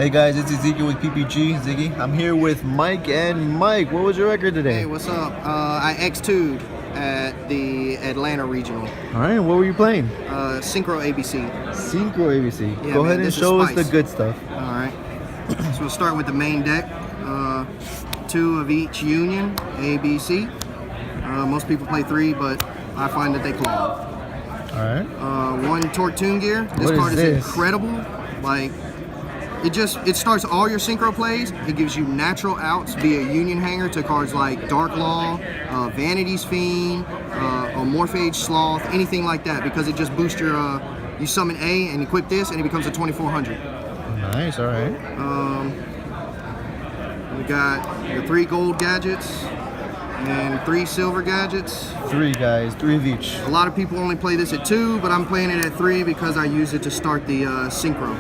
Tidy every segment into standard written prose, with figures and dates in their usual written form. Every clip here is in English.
Hey guys, it's Ezekiel with PPG. Ziggy, I'm here with Mike and Mike. What was your record today? Hey, what's up? I X2'd at the Atlanta Regional. All right, what were you playing? Synchro ABC. Synchro ABC. Yeah, Go man, ahead and this is show us spice. the good stuff. All right. So we'll start with the main deck. 2 of each union, A, B, C. Most people play 3, but I find that they clog. All right. 1 Torque Tune Gear. This What card is is this? incredible. Like, it starts all your synchro plays. It gives you natural outs via union hanger to cards like Dark Law, Vanity's Fiend, Morphage Sloth, anything like that, because it just boosts your. You summon A and equip this, and it becomes a 2400. Nice. All right. We got the 3 gold gadgets and 3 silver gadgets. 3 guys, 3 of each. A lot of people only play this at 2, but I'm playing it at 3 because I use it to start the synchro.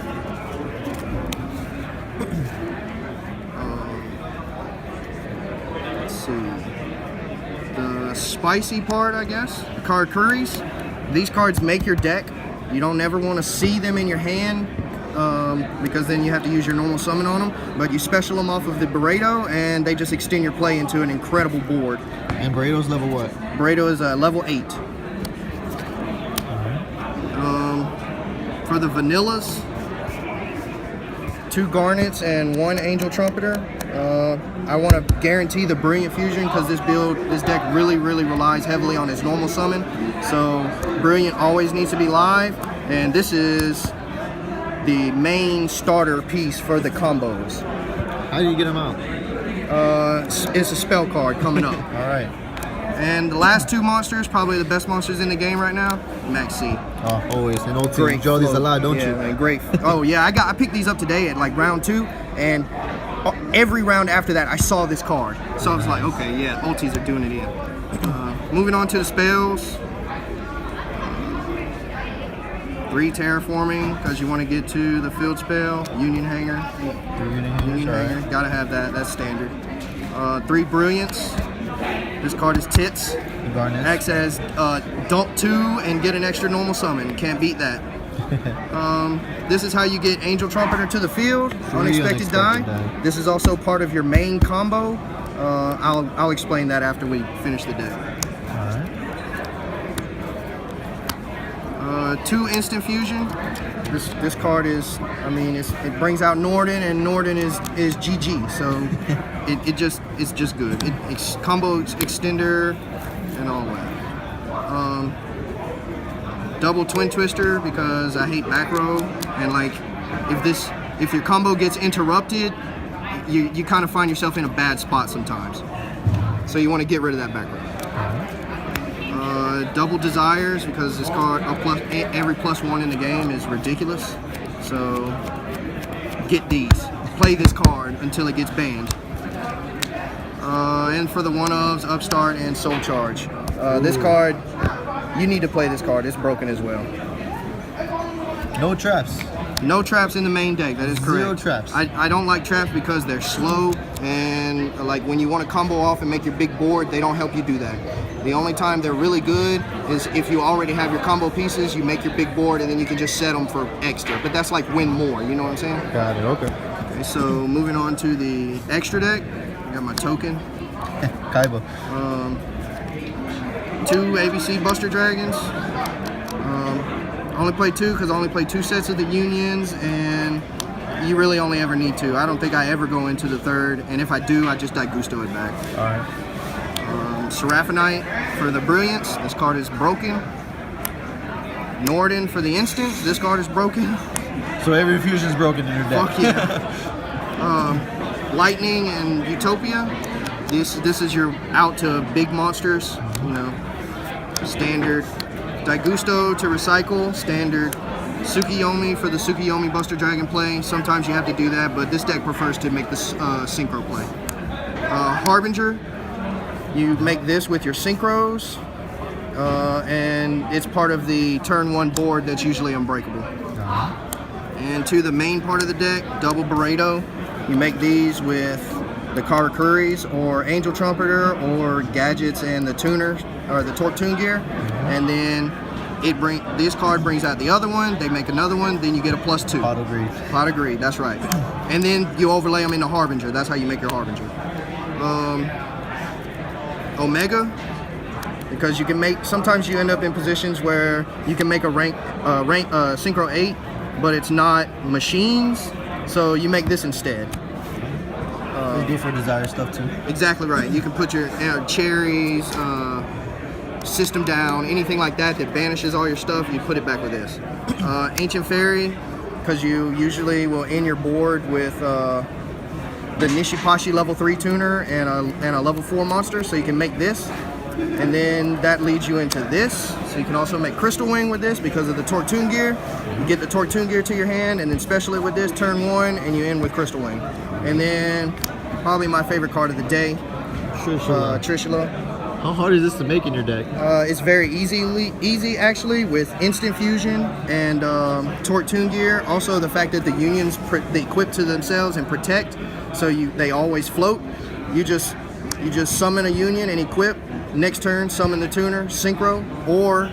Let's see. The spicy part, I guess. The Karakuris. These cards make your deck. You don't ever want to see them in your hand because then you have to use your normal summon on them. But you special them off of the Burrito, and they just extend your play into an incredible board. And Burrito's level what? Burrito is level 8. For the vanillas, 2 garnets and 1 angel trumpeter. I want to guarantee the brilliant fusion because this deck really relies heavily on its normal summon. So brilliant always needs to be live, and this is the main starter piece for the combos. How do you get them out? It's a spell card coming up. All right. And the last 2 monsters, probably the best monsters in the game right now, Max C. Oh, always. And OT, you Great draw these a flow. lot, don't Yeah, you? man, great. Oh yeah, I picked these up today at like round 2, and every round after that I saw this card. So I was like, okay, yeah, ultis are doing it in. Moving on to the spells. 3 terraforming because you want to get to the field spell. Union hanger. Union hanger. Gotta have that. That's standard. 3 brilliance. This card is tits. Acts as dump 2 and get an extra normal summon. Can't beat that. This is how you get Angel Trumpeter to the field. Unexpected die. This is also part of your main combo. I'll explain that after we finish the deck. 2 instant fusion. This card is, I mean, it brings out Norden, and Norden is GG. So it's just good. It's combo extender and all that. Double twin twister because I hate back row, and like if your combo gets interrupted, you kind of find yourself in a bad spot sometimes. So you want to get rid of that back row. Double desires because this card every +1 in the game is ridiculous. So get these. Play this card until it gets banned. And for the 1-ofs, Upstart and Soul Charge. This card, you need to play this card. It's broken as well. No traps. No traps in the main deck, that is correct. 0 traps. I don't like traps because they're slow, and like when you want to combo off and make your big board, they don't help you do that. The only time they're really good is if you already have your combo pieces, you make your big board, and then you can just set them for extra. But that's like win more, you know what I'm saying? Got it, okay. Okay, so moving on to the extra deck. I got my token. Kaiba. 2 ABC Buster Dragons. I only play 2 because I only play 2 sets of the unions, and you really only ever need 2. I don't think I ever go into the 3rd, and if I do, I just Gusto it back. All right. Seraphinite for the brilliance. This card is broken. Norden for the instants. This card is broken. So every fusion is broken in your deck. Fuck yeah. Lightning and Utopia. This is your out to big monsters. You know, standard. Daigusto to recycle, standard. Tsukiyomi for the Tsukiyomi Buster Dragon play. Sometimes you have to do that, but this deck prefers to make the synchro play. Harbinger, you make this with your synchros, and it's part of the turn 1 board that's usually unbreakable. And to the main part of the deck, double Burrito. You make these with the Karakuris or Angel Trumpeter or gadgets and the tuner or the Torque Tune Gear, and then this card brings out the other one. They make another one. Then you get a +2. Pot of greed. Pot of greed. That's right. And then you overlay them into Harbinger. That's how you make your Harbinger. Omega, because you can make. Sometimes you end up in positions where you can make a Synchro 8, but it's not machines. So you make this instead. They do for desire stuff too. Exactly right. You can put your cherries, system down, anything like that that banishes all your stuff. You put it back with this. Ancient Fairy, because you usually will end your board with the Nishipashi level 3 tuner and a level 4 monster, so you can make this. And then that leads you into this. So you can also make Crystal Wing with this because of the Torque Tune Gear. You get the Torque Tune Gear to your hand, and then special it with this, turn 1, and you end with Crystal Wing. And then probably my favorite card of the day, Trishula. How hard is this to make in your deck? It's very easy actually, with Instant Fusion and Torque Tune Gear. Also the fact that the unions they equip to themselves and protect, so they always float. You just summon a union and equip. Next turn, summon the tuner, Synchro, or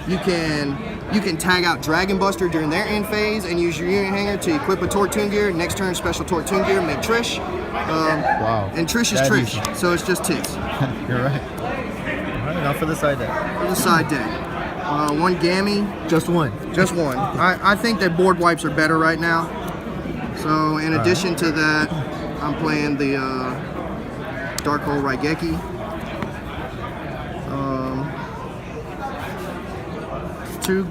you can tag out Dragon Buster during their end phase and use your union hanger to equip a Torque Tune Gear. Next turn, special Torque Tune Gear, make Trish. Wow. And Trish is Trish, so it's just tits. You're right. All right, now for the side deck. For the side deck, one Gammy. Just one. Just one. I think that board wipes are better right now. So in addition to that, I'm playing the Dark Hole Raigeki. Two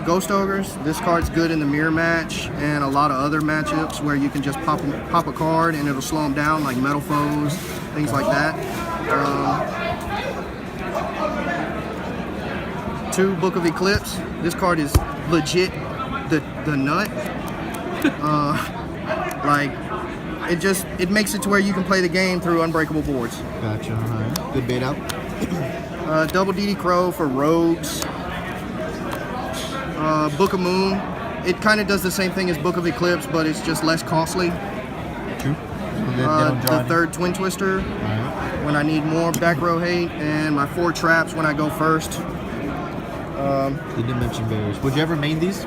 Ghost Ogres. This card's good in the mirror match and a lot of other matchups where you can just pop a card and it'll slow them down, like Metal Foes, things like that. Two Book of Eclipse. This card is legit the nut. Like it makes it to where you can play the game through unbreakable boards. Gotcha. All right. Good bait out. Double DD Crow for rogues. Book of Moon. It kind of does the same thing as Book of Eclipse, but it's just less costly. True. The third Twin Twister when I need more back row hate, and my 4 traps when I go first. The Dimension Bears. Would you ever main these?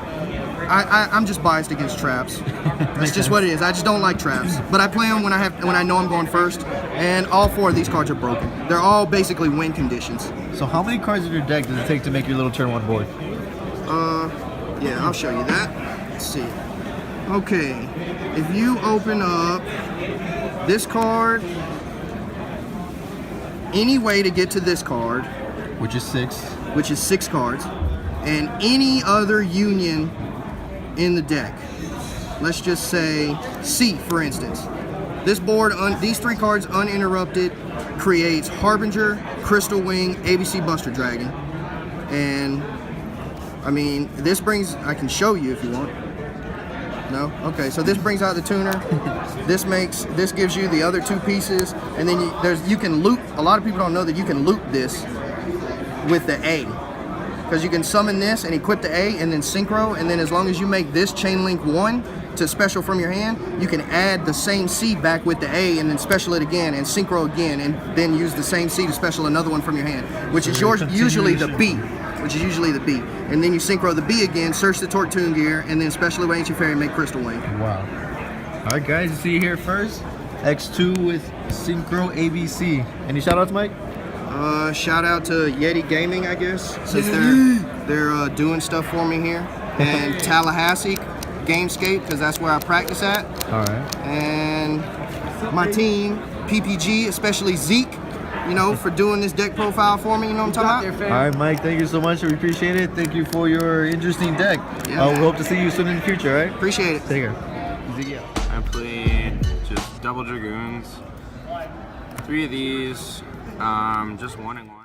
I'm just biased against traps. That's just what it is. I just don't like traps. But I play them when I know I'm going first. And all 4 of these cards are broken. They're all basically win conditions. So how many cards in your deck does it take to make your little turn 1 board? Yeah, I'll show you that. Let's see. Okay, if you open up this card, any way to get to this card, Which is 6. which is 6 cards, and any other union in the deck. Let's just say C, for instance. This board, these 3 cards uninterrupted, creates Harbinger, Crystal Wing, ABC Buster Dragon, and I mean, this brings, I can show you if you want. No? Okay, so this brings out the tuner. This gives you the other 2 pieces, and then you can loop. A lot of people don't know that you can loop this with the A, because you can summon this and equip the A and then Synchro, and then as long as you make this Chain Link 1 to special from your hand, you can add the same C back with the A and then special it again and Synchro again, and then use the same C to special another one from your hand, which is usually the B. And then you Synchro the B again, search the Torque Tune Gear, and then special with Ancient Fairy and make Crystal Wing. Wow. All right, guys, you see you here first. X2 with Synchro ABC. Any shout outs, Mike? Shout out to Yeti Gaming, I guess, since they're doing stuff for me here, and Tallahassee Gamescape, because that's where I practice at. All right. And my team, PPG, especially Zeke, you know, for doing this deck profile for me, you know what I'm talking about? All right, Mike, thank you so much. We appreciate it. Thank you for your interesting deck. Yeah, we hope to see you soon in the future, all right? Appreciate it. Take care. Ziggy out. I played just double Dragoons, 3 of these, just 1 and 1.